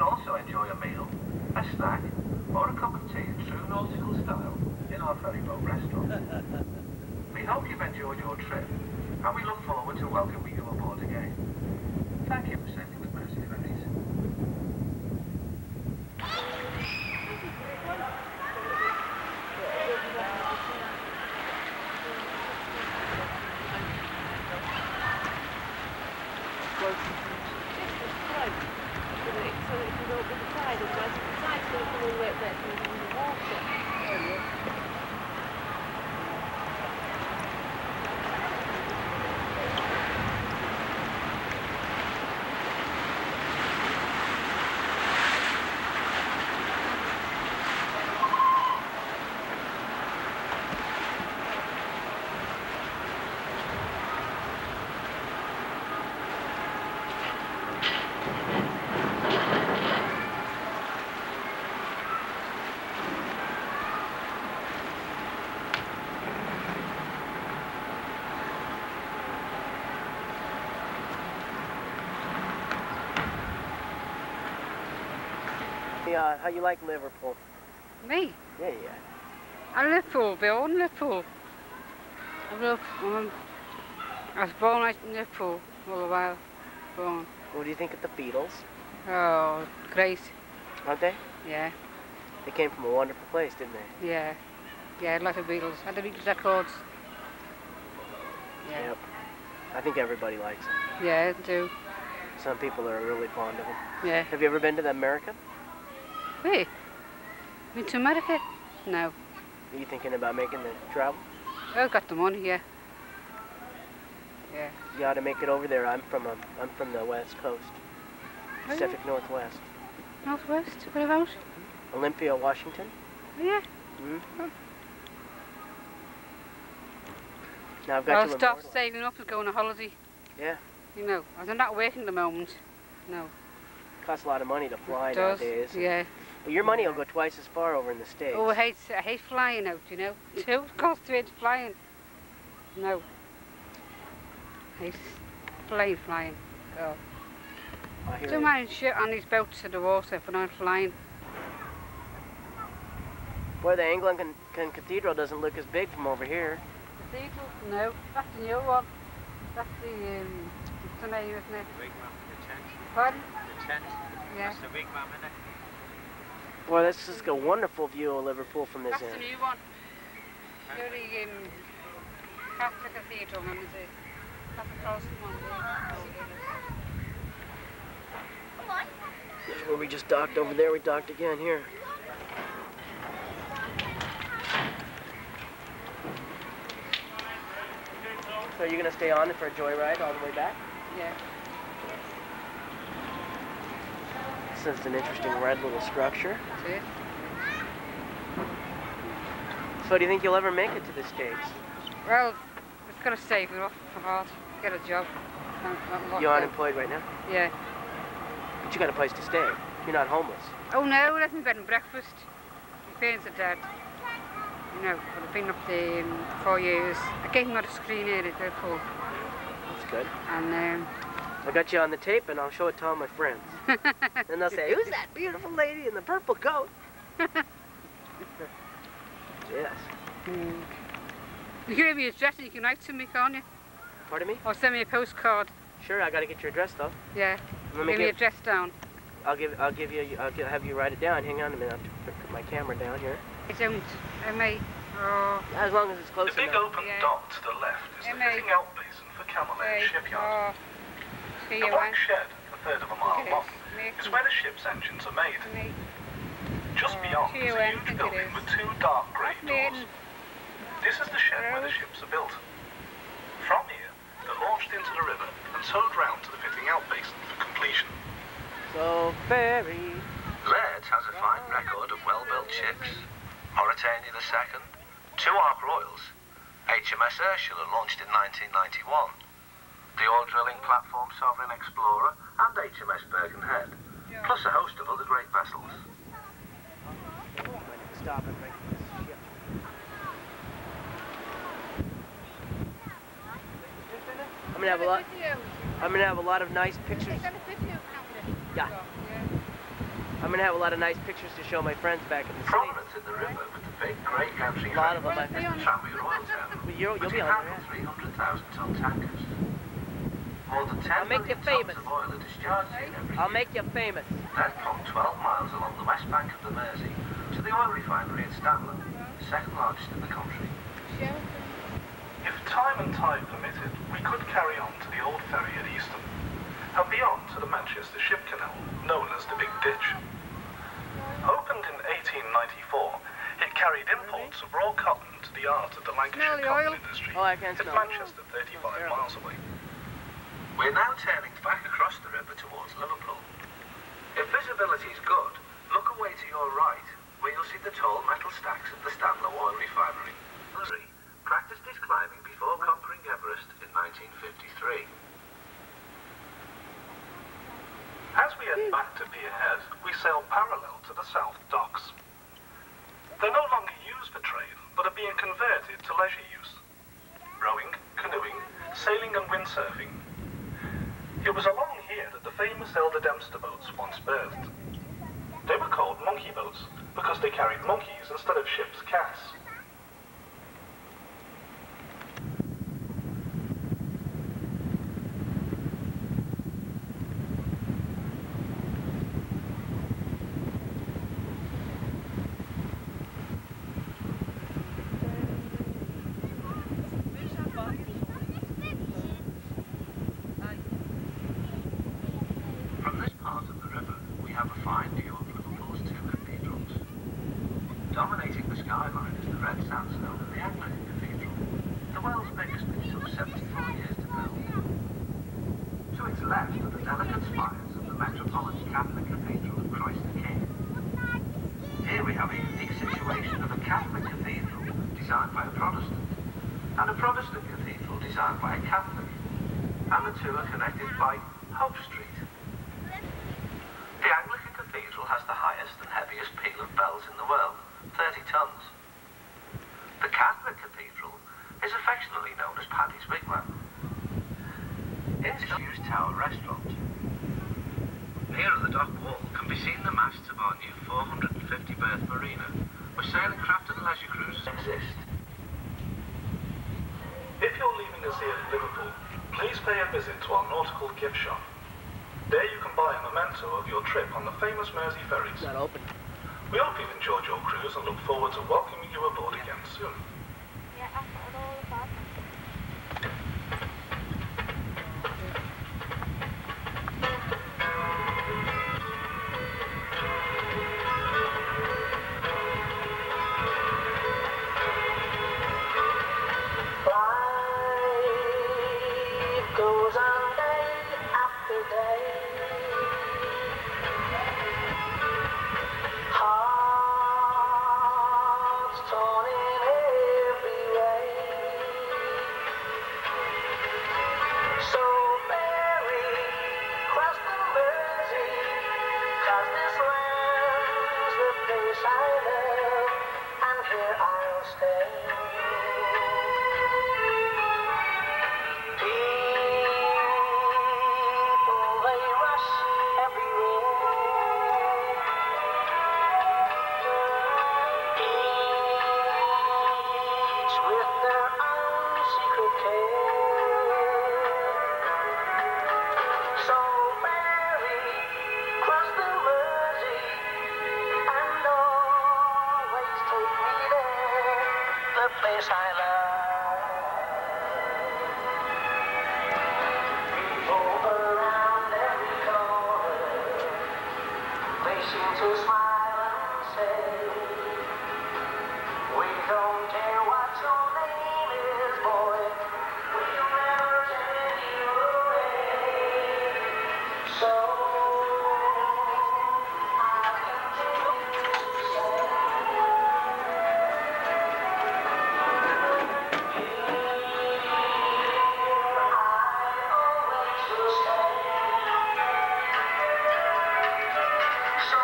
can also enjoy a meal, a snack, or a cup of tea in true nautical style in our ferryboat restaurant. We hope you've enjoyed your trip, and we look forward to welcoming you aboard again. Thank you for sailing with Mercy Ferries. How you like Liverpool? Me? Yeah. I'm Liverpool, born Liverpool. I was born right in Liverpool all the while. Born. What do you think of the Beatles? Oh, great. Aren't they? Yeah. They came from a wonderful place, didn't they? Yeah. Yeah, I like the Beatles. I had the Beatles records. Yeah. Yep. I think everybody likes them. Yeah, I do. Some people are really fond of them. Yeah. Have you ever been to America? Hey, been to America? No. Are you thinking about making the travel? I've got the money, yeah. Yeah. You ought to make it over there. I'm from the West Coast, Pacific Northwest. Northwest? Whereabouts? Olympia, Washington. Yeah. Mm-hmm. Now I've got I'll start saving up and go on a holiday. Yeah. You know, I'm not working at the moment. No. It costs a lot of money to fly It does, nowadays. Yeah. But your money will go twice as far over in the States. Oh, I hate flying out, you know. Too cost to it flying. No. I hate flying. Oh. Don't mind shit on these boats to the water if we're not flying. Boy, the Anglican Cathedral doesn't look as big from over here. Cathedral? No, that's the new one. That's the name, isn't it? Wigwam, the tent. Pardon? The tent. Yeah. That's the wigwam, isn't it? Boy, that's just a wonderful view of Liverpool from this That's end. the new one. You know the Catholic Cathedral, and that's the Protestant one. Here's where we just docked over there. We docked again here. So are you going to stay on for a joyride all the way back? Yeah. This is an interesting red little structure. That's it. So do you think you'll ever make it to the States? Well, it's got to save it up for hard. Get a job. You're unemployed right now? Yeah. But you got a place to stay. You're not homeless. Oh no, that's my bed and breakfast. My parents are dead. You know, but I've been up there 4 years. I gave them a screen here at Liverpool. That's good. And I got you on the tape and I'll show it to all my friends. And they'll say, who's that beautiful lady in the purple coat? Yes. You can give me your address and you can write to me, can't you? Pardon me? Or send me a postcard. Sure, I got to get your address though. Yeah. Give me your address down. I'll have you write it down. Hang on a minute. I'll put my camera down here. I don't. I may. Oh. As long as it's close The big enough. open dock to the left is the fitting out basin for Camel Lane Shipyard. The black shed, a third of a mile long, is where the ship's engines are made. Just beyond is a huge building with two dark grey doors. This is the shed where the ships are built. From here, they're launched into the river and towed round to the fitting out basin for completion. So ferry. Laird has a fine record of well-built ships. Mauritania II, two Ark Royals, HMS Ursula launched in 1991, the oil drilling platform Sovereign Explorer and HMS Bergen Head, plus a host of other great vessels. Stop and break this ship. I'm gonna have a lot of nice pictures. Yeah. I'm gonna have a lot of nice pictures to show my friends back in the States. Prominent in the river with the big grey gantry A lot of them. is the Turnbow Royal Town, You'll which be can on handle there. 300,000-ton tankers. More than 10 I'll make you million famous. tons of oil are discharged here every I'll year. make you famous. Then from 12 miles along the west bank of the Mersey to the oil refinery at Stanley, the second largest in the country. If time and tide permitted, we could carry on to the old ferry at Easton, and beyond to the Manchester Ship Canal, known as the Big Ditch. Opened in 1894, it carried imports of raw cotton to the art of the Lancashire cotton industry. Oh, I can It's smell. Manchester, 35 miles away. We're now turning back across the river towards Liverpool. If visibility is good, look away to your right, where you'll see the tall metal stacks of the Stanley oil refinery. Practiced his climbing before conquering Everest in 1953. As we head back to Pier Head, we sail parallel to the South Docks. They're no longer used for trade, but are being converted to leisure use. Rowing, canoeing, sailing and windsurfing. It was along here that the famous Elder Dempster boats once berthed. They were called monkey boats because they carried monkeys instead of ships' cats. From this part of the river, we have a fine view of Liverpool's two cathedrals. Dominating the skyline is the red sandstone of the Anglican Cathedral, the world's biggest, which took 74 years to build. To its left are the delicate spires of the Metropolitan Catholic Cathedral of Christ the King. Here we have a unique situation of a Catholic cathedral designed by a Protestant, and a Protestant cathedral designed by a Catholic, and the two are connected by Hope Street. The Anglican Cathedral has the highest and heaviest peal of bells in the world, 30 tons. The Catholic Cathedral is affectionately known as Paddy's Wigwam. Inside the Tower Restaurant. Near the dock wall can be seen the masts of our new 450-berth marina, where sailing craft and leisure cruises exist. If you're leaving us here in Liverpool, please pay a visit to our nautical gift shop. There you can buy a memento of your trip on the famous Mersey ferries. It's not open. We hope you've enjoyed your cruise and look forward to welcoming you aboard again soon. Yeah, I've got it all about. Life goes on day after day. Hearts torn in every way. So Mary, cross the Mersey, 'cause this land's the place I love, and here I'll stay. People, they rush everywhere. Each with their own secret care. So Mary, cross the Mersey, and always take me there, the place I love. People around every corner, they seem to smile and say, we don't care what your name is, boy, we'll never take you away. So I continue to say, so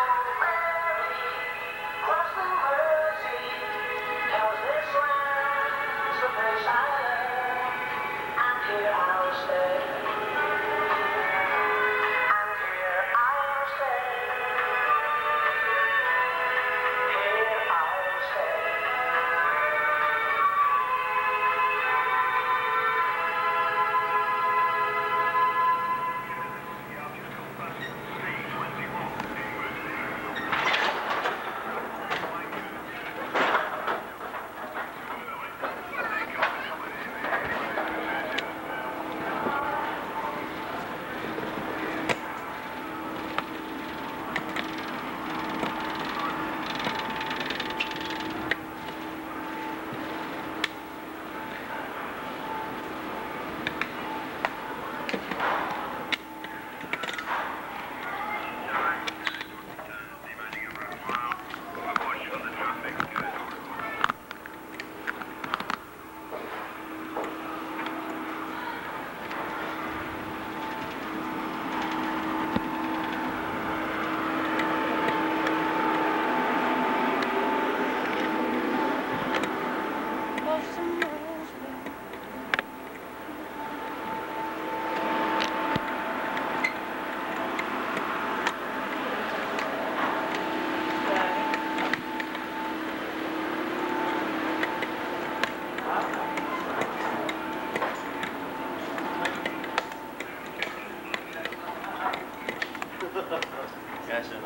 Yes, sir.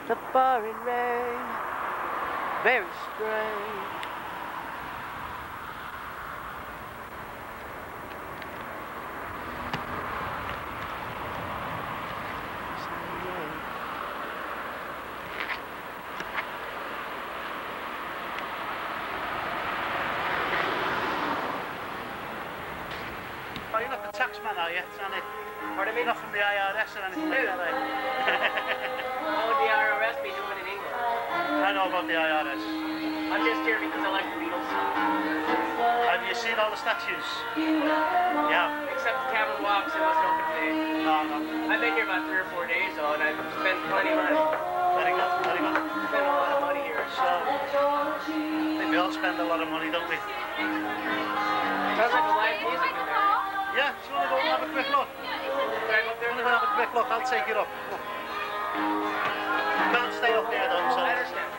The pouring rain, very strange. Oh, you're not the taxman, are you, Sandy? Pardon me? You're not from the IRS or anything like that, are you? What would the IRS be doing in England? I know about the IRS. I'm just here because I like the Beatles. Have you seen all the statues? Yeah. Except the cabin walks, it wasn't open today. No. I've been here about 3 or 4 days, though, and I've spent plenty of money. Very good, very good. Spent a lot of money here. So, we all spend a lot of money, don't we? Sounds like a live music in there. Yeah, do you want to go and have a quick look? Can I go up there? Want to go and have a quick look? I'll take you up. Look. You can't stay up there though, so... I understand.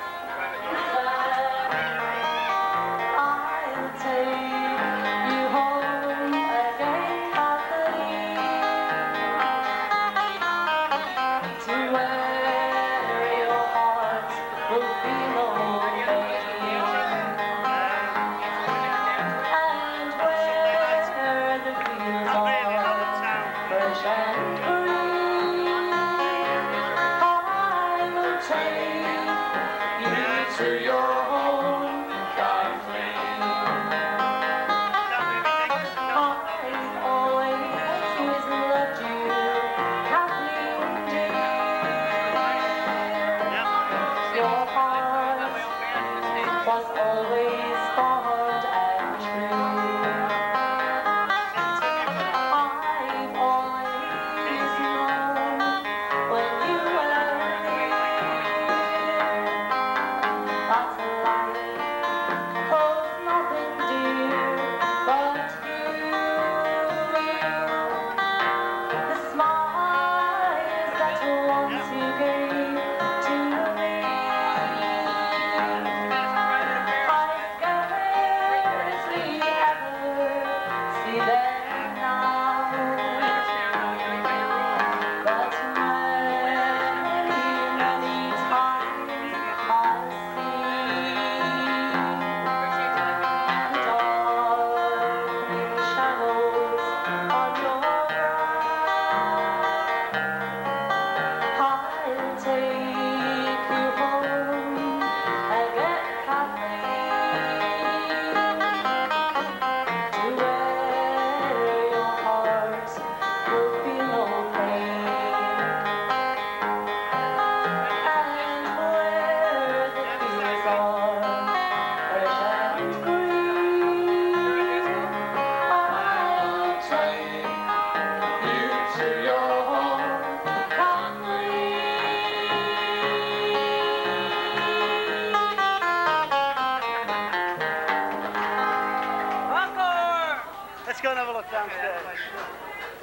Let's go and have a look downstairs.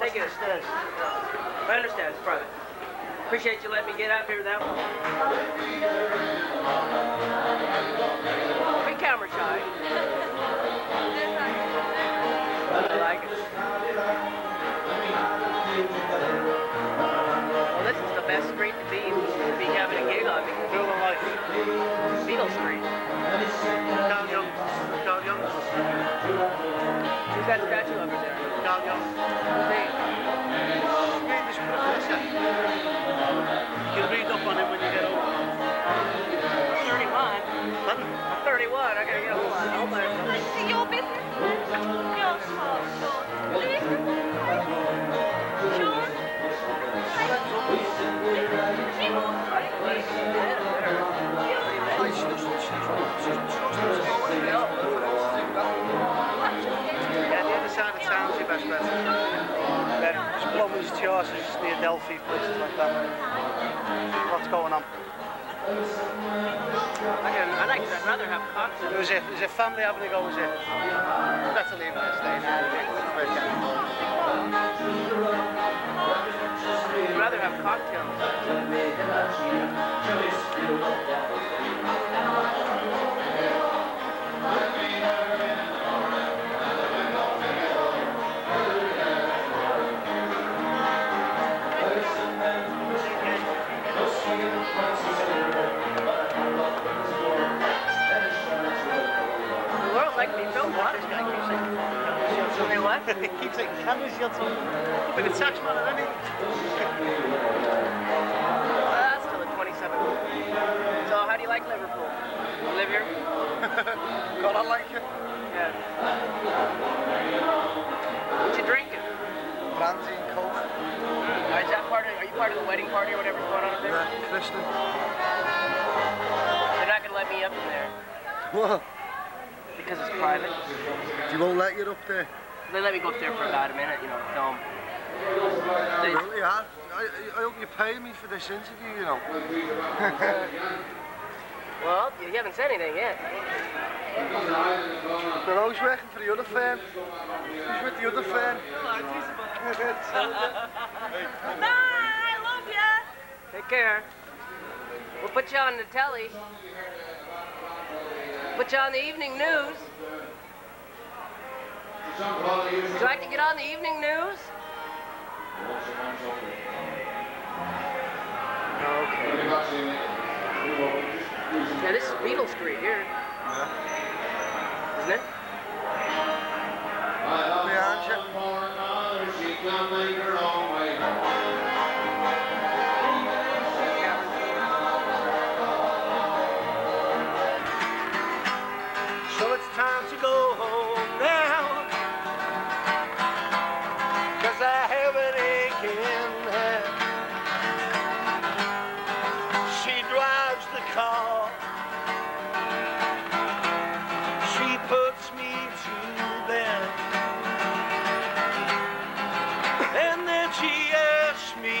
Take it upstairs. I understand, it's private. Appreciate you letting me get up here that way. Be camera shy. I like it. Well, this is the best street to be having a gig on. Feel the life. Beatle Street. Carl Young. Carl Young. Who's that statue over there? Carl Young. Who's he? English professor. You can read up on him when you get older. I'm 31. Pardon? I'm 31. I gotta get hold on. Hold on. Is it your business? Your fault, Sean. Louis? Sean? Yeah, the other side of town's your best bet. There's plumbers, chasers near Delphi, places like that. What's going on? I'd rather have cocktails. Is it family having a go, is it? Better leave it stay now. I'd rather have cocktails. you film what? This guy keeps taking shots of me, what? He keeps taking camera shots of me. Like a tax man, isn't he? Well, that's till the 27th. So, how do you like Liverpool? You live here? God, I like it. Yeah. What you drinking? Brandy and Coke. Is that part of, are you part of the wedding party or whatever's going on up there? Yeah, Christian. They're not going to let me up in there. What? Because it's private. They won't let you up there. They let me go up there for about a minute, you know, to film. Really, I hope you pay me for this interview, you know. Well, you haven't said anything yet. No, I was working for the other firm. He's with the other firm. Bye, I love you. Take care. We'll put you on the telly. Put you on the evening news. Would you like to get on the evening news? Okay. Yeah, this is Beatle Street here. Isn't it? Behind you. So it's time to go home now, 'cause I have an aching head. She drives the car, she puts me to bed, and then she asks me,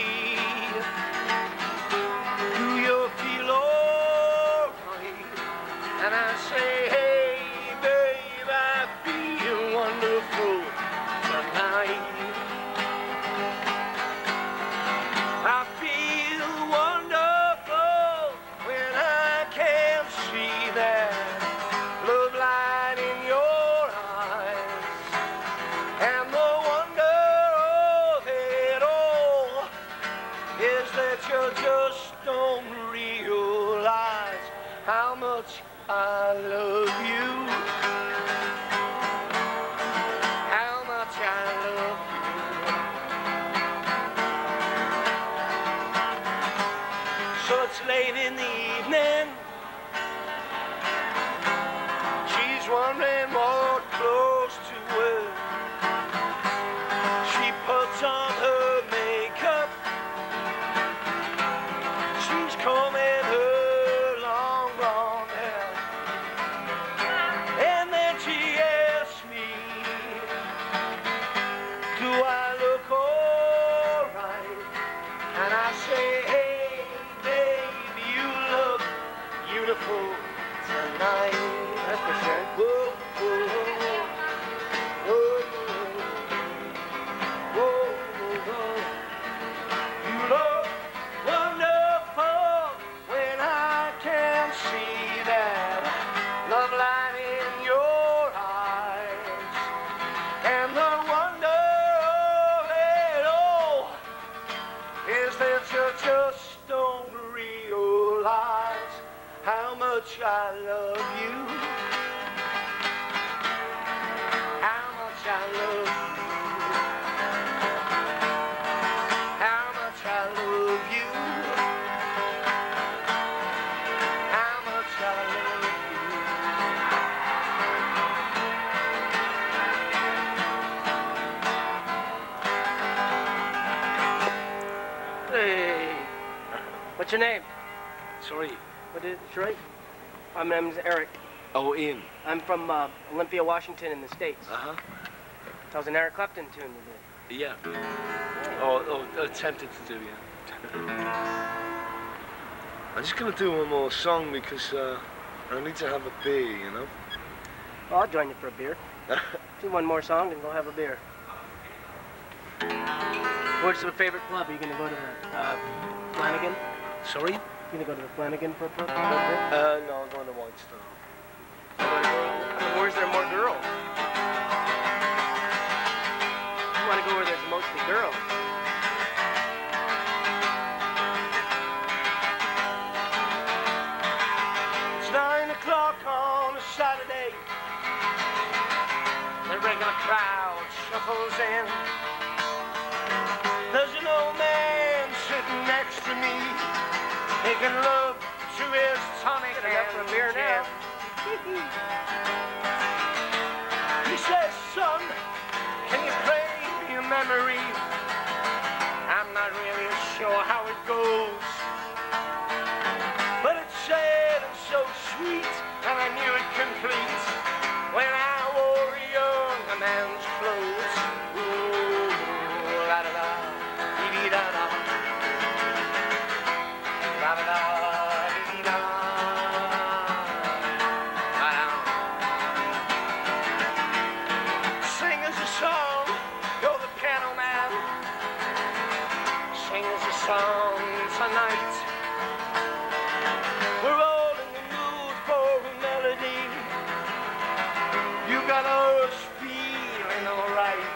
do you feel alright? And I say, hey babe, I feel wonderful tonight. I feel wonderful when I can see that love light in your eyes. And the wonder of it all is that you just don't realize how much I love you. How much I love you. So it's late in the evening. She's wondering what clothes to wear. She puts on her makeup. She's combing her long blonde hair. And then she asks me, do I look alright? And I say, hey babe, you look beautiful tonight. That's for sure. Whoa, whoa, whoa, whoa, whoa. You look wonderful when I can see that love light in your eyes. And the wonder of it all is that you just don't realize how much I love you. How much I love you. How much I love you. How much I love Hey. What's your name? Sorry. What is it? Troy? My name's Eric. Oh, Ian. I'm from Olympia, Washington in the States. Uh-huh. That was an Eric Clapton tune you did. Yeah. Or attempted to do, yeah. I'm just gonna do one more song because I need to have a beer, you know? Well, I'll join you for a beer. Do one more song and go have a beer. What's your favorite club? Are you gonna go to the Flanagan? Sorry? You gonna go to the Flanagan for a beer? No, I'm going to White Star. Where's there more girls? You want to go where there's mostly girls. It's 9 o'clock on a Saturday. like a crowd shuffles in. There's an old man sitting next to me, making love to his tonic and for a beer now. He says, son, can you play me a memory? I'm not really sure how it goes, but it's sad and so sweet, and I knew it complete when I wore a young man's clothes. Ooh, la da da, dee da da, la da da, dee da, la da. Sing us a song, you're the piano man. Sing us a song tonight. We're all in the mood for a melody. You got us feeling alright.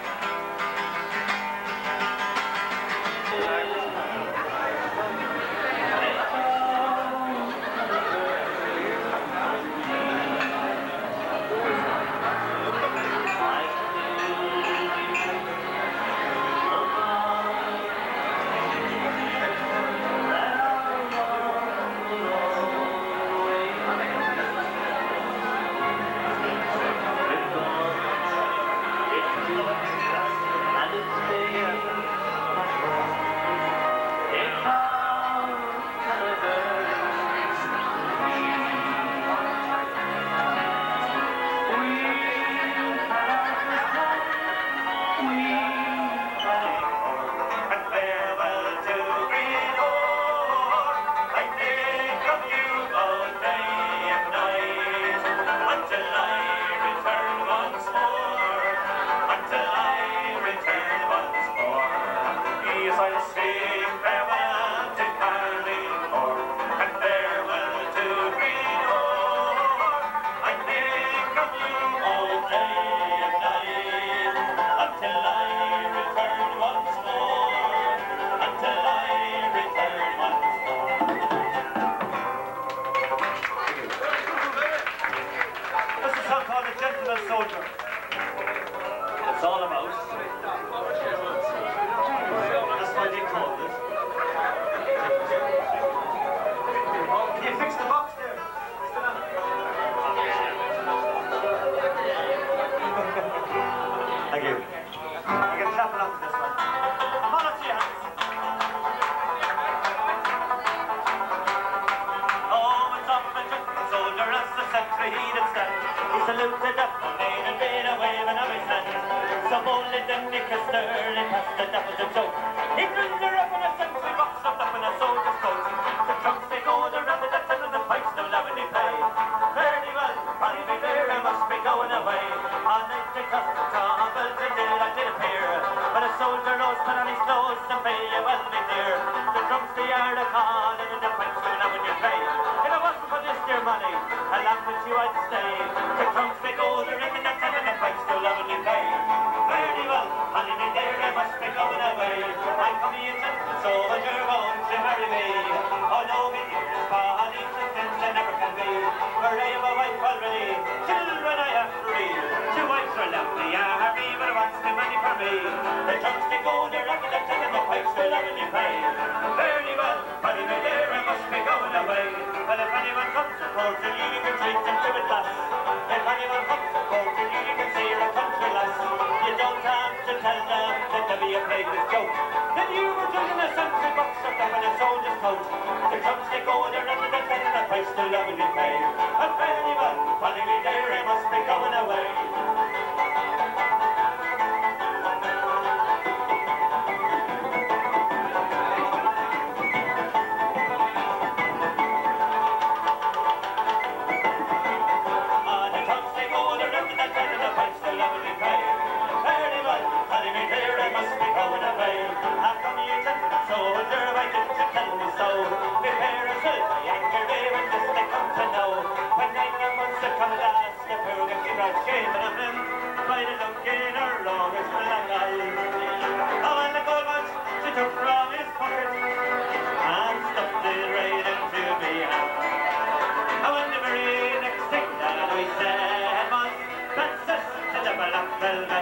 Well,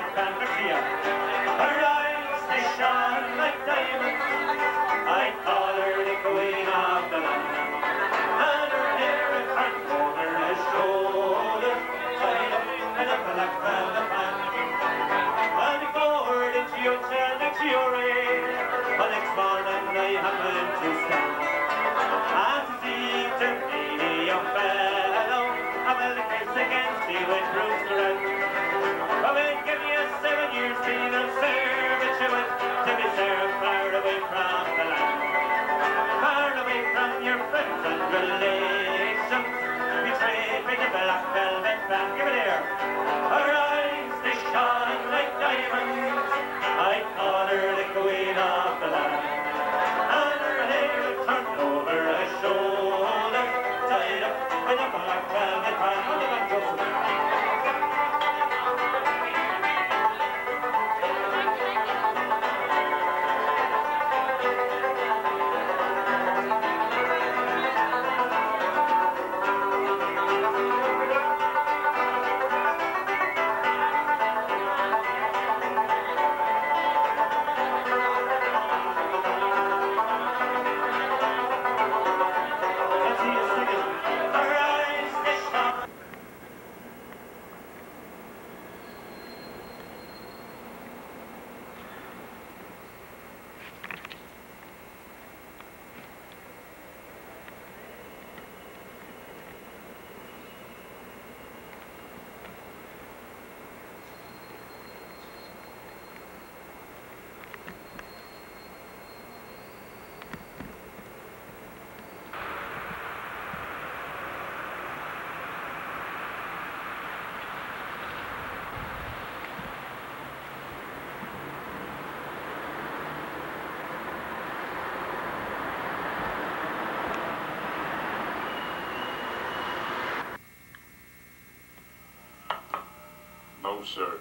No, sir.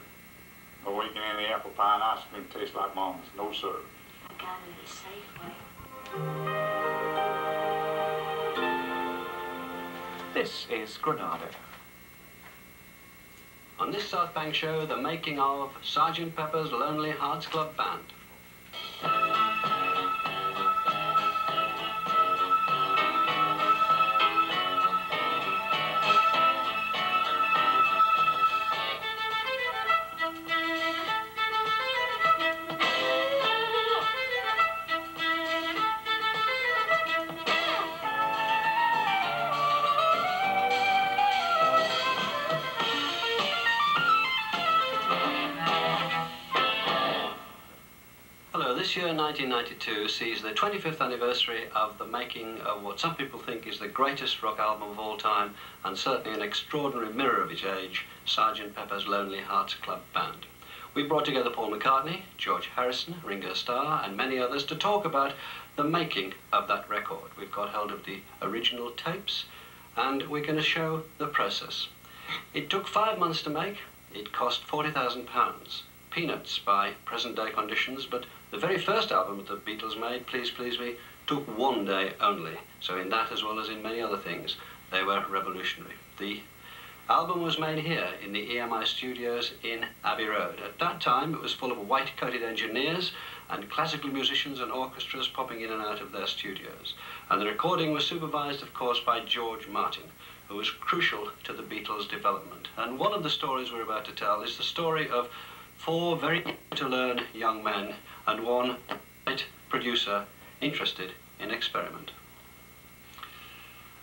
Awakening in the apple pie and ice cream tastes like Mom's. No, sir. I got it a safe way. This is Granada. On this South Bank show, the making of Sergeant Pepper's Lonely Hearts Club Band. This year, 1992, sees the 25th anniversary of the making of what some people think is the greatest rock album of all time, and certainly an extraordinary mirror of its age, Sergeant Pepper's Lonely Hearts Club Band. We brought together Paul McCartney, George Harrison, Ringo Starr, and many others to talk about the making of that record. We've got hold of the original tapes, and we're going to show the process. It took 5 months to make. It cost £40,000. Peanuts by present-day conditions, but the very first album that the Beatles made, Please Please Me, took 1 day only. So in that, as well as in many other things, they were revolutionary. The album was made here in the EMI studios in Abbey Road. At that time, it was full of white-coated engineers and classical musicians and orchestras popping in and out of their studios. And the recording was supervised, of course, by George Martin, who was crucial to the Beatles' development. And one of the stories we're about to tell is the story of 4 very to-learn young men and one great producer interested in experiment.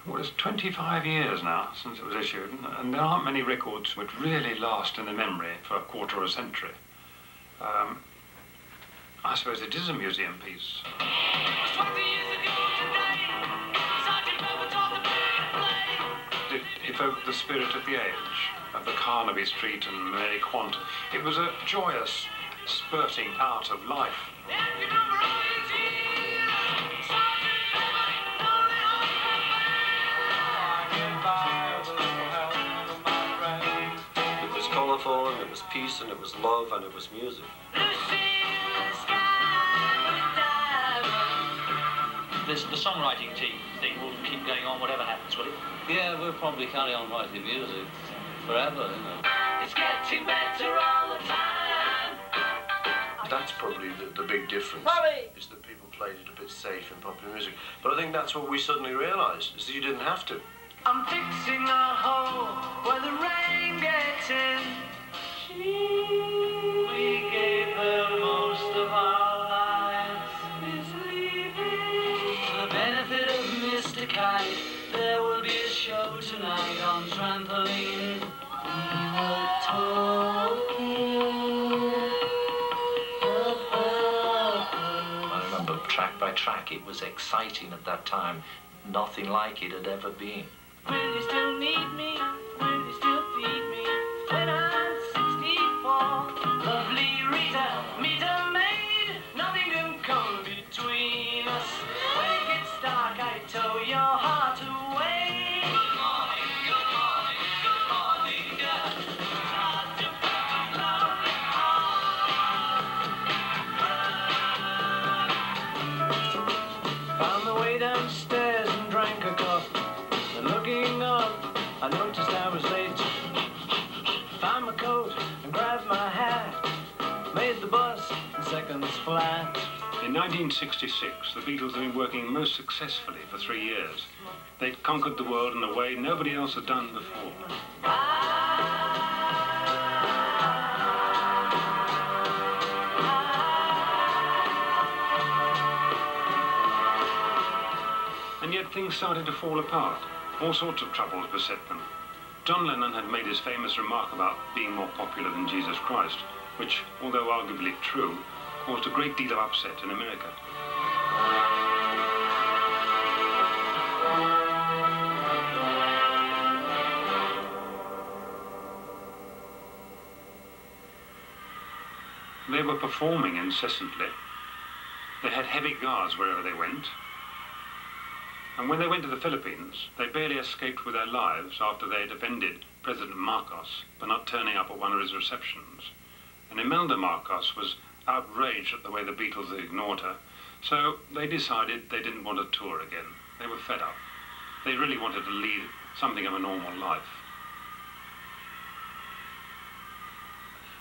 Well, it's 25 years now since it was issued, and there aren't many records which really last in the memory for a quarter of a century. I suppose it is a museum piece. It evoked the spirit of the age, of the Carnaby Street and Mary Quant. It was a joyous, spurting out of life. It was colourful, and it was peace, and it was love, and it was music. The songwriting team thing will keep going on whatever happens, will it? Yeah, we'll probably carry on writing music forever, you know. It's getting better all the time. That's probably the big difference, is that people played it a bit safe in popular music. But I think that's what we suddenly realised, is that you didn't have to. I'm fixing a hole where the rain gets in. We gave her most of our lives. Is leaving. For the benefit of Mr. Kite, there will be a show tonight on trampoline. We were talking about... I remember track by track, it was exciting at that time. Nothing like it had ever been. Will you still need me? Will you still feed me? When I'm 64, lovely Rita, meter maid, nothing can come between us. When it gets dark, I tow your heart away. Good morning, good morning, good morning, yeah. Hard to put a lonely heart. Found the way downstairs and drank a cup. And looking up, I noticed I was late. Found my coat and grabbed my hat. Made the bus in seconds flat. In 1966, the Beatles had been working most successfully for 3 years. They'd conquered the world in a way nobody else had done before. And yet things started to fall apart. All sorts of troubles beset them. John Lennon had made his famous remark about being more popular than Jesus Christ, which, although arguably true, caused a great deal of upset in America. They were performing incessantly. They had heavy guards wherever they went. And when they went to the Philippines, they barely escaped with their lives after they defended President Marcos by not turning up at one of his receptions. And Imelda Marcos was outraged at the way the Beatles had ignored her, so they decided they didn't want to tour again. They were fed up. They really wanted to lead something of a normal life.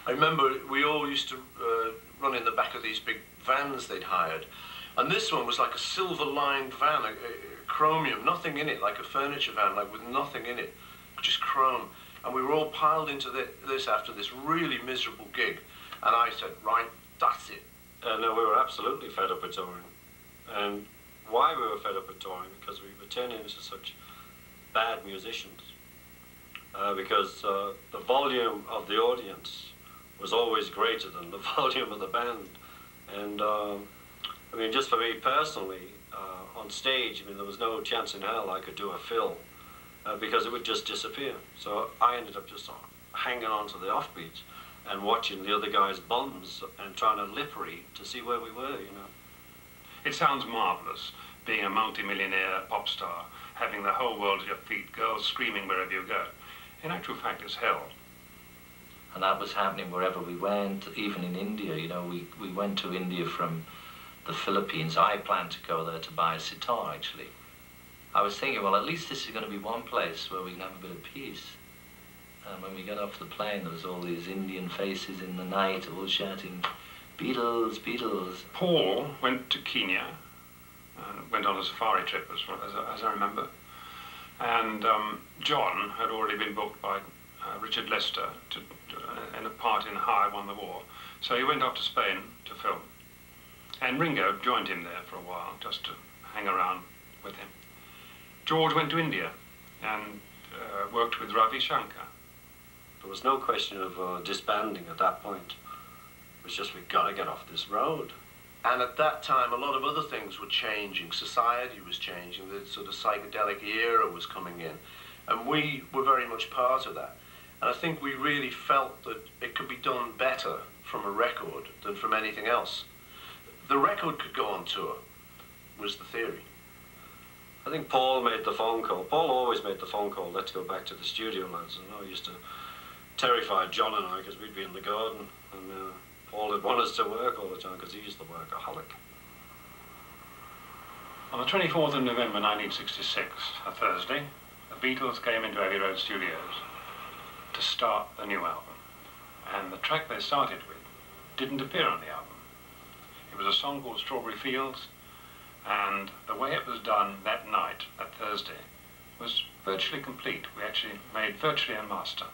I remember we all used to run in the back of these big vans they'd hired. And this one was like a silver-lined van, chromium, nothing in it, like a furniture van, like with nothing in it, just chrome. And we were all piled into this after this really miserable gig. And I said, right, that's it. No, we were absolutely fed up with touring. And why we were fed up with touring? Because we were turning into such bad musicians. Because the volume of the audience was always greater than the volume of the band. And I mean, just for me personally, on stage, I mean, there was no chance in hell I could do a fill because it would just disappear. So I ended up just hanging on to the offbeats and watching the other guys' bums and trying to lip read to see where we were, you know. It sounds marvellous, being a multi-millionaire pop star, having the whole world at your feet, girls screaming wherever you go. In actual fact, it's hell. And that was happening wherever we went, even in India. You know, we went to India from the Philippines. I planned to go there to buy a sitar, actually. I was thinking, well, at least this is going to be one place where we can have a bit of peace. And when we got off the plane, there was all these Indian faces in the night, all shouting, Beatles, Beatles. Paul went to Kenya, went on a safari trip, as I remember. And John had already been booked by Richard Lester in a part in How I Won the War. So he went off to Spain to film. And Ringo joined him there for a while, just to hang around with him. George went to India and worked with Ravi Shankar. There was no question of disbanding at that point. It was just, we've got to get off this road. And at that time, a lot of other things were changing. Society was changing. The sort of psychedelic era was coming in. And we were very much part of that. And I think we really felt that it could be done better from a record than from anything else. The record could go on tour, was the theory. I think Paul made the phone call. Paul always made the phone call, let's go back to the studio, lads. And I used to terrify John and I, because we'd be in the garden, and Paul would want us to work all the time, because he's the workaholic. On the 24th of November 1966, a Thursday, the Beatles came into Abbey Road Studios to start the new album. And the track they started with didn't appear on the album. It was a song called Strawberry Fields, and the way it was done that night, that Thursday, was virtually complete. We actually made virtually a master.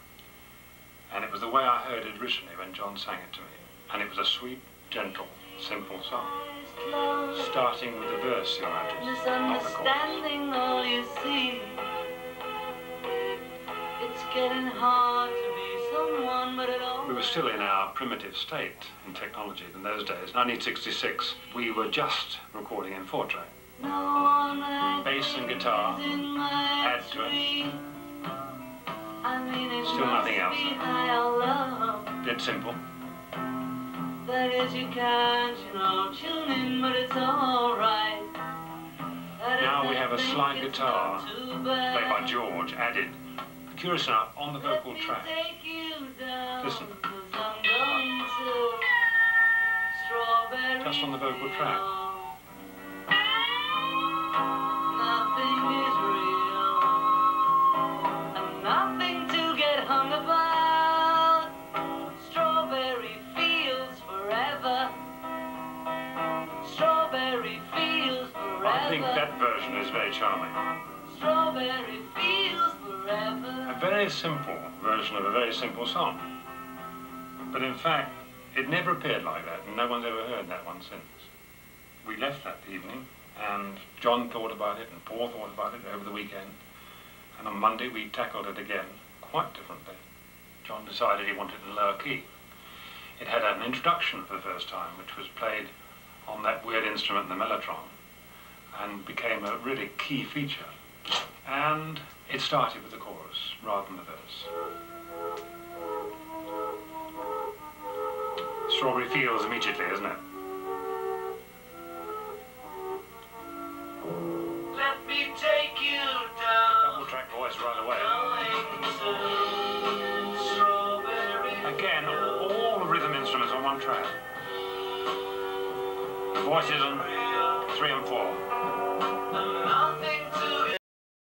And it was the way I heard it originally when John sang it to me. And it was a sweet, gentle, simple song. Starting with the verse, Your Majesty, not the chorus. Misunderstanding all you see. It's getting hard to be someone, but it all... We were still in our primitive state in technology in those days. 1966, we were just recording in 4-track. Bass and guitar, add to it. Still nothing else. Dead simple. That is, you can't, tune in, but it's alright. Now we have a slide guitar, played by George, added. Curious enough, on the vocal track. Listen. Just on the vocal track. Nothing is real, and nothing to get hung about. Strawberry fields forever. Strawberry fields forever. I think that version is very charming. Strawberry fields forever. A very simple version of a very simple song. But in fact, it never appeared like that, and no one's ever heard that one since. We left that evening, and John thought about it, and Paul thought about it over the weekend. And on Monday, we tackled it again, quite differently. John decided he wanted it in lower key. It had an introduction for the first time, which was played on that weird instrument, the mellotron, and became a really key feature. And it started with the chorus, rather than the verse. Strawberry Fields immediately, isn't it? Let me on track. The voices on 3 and 4.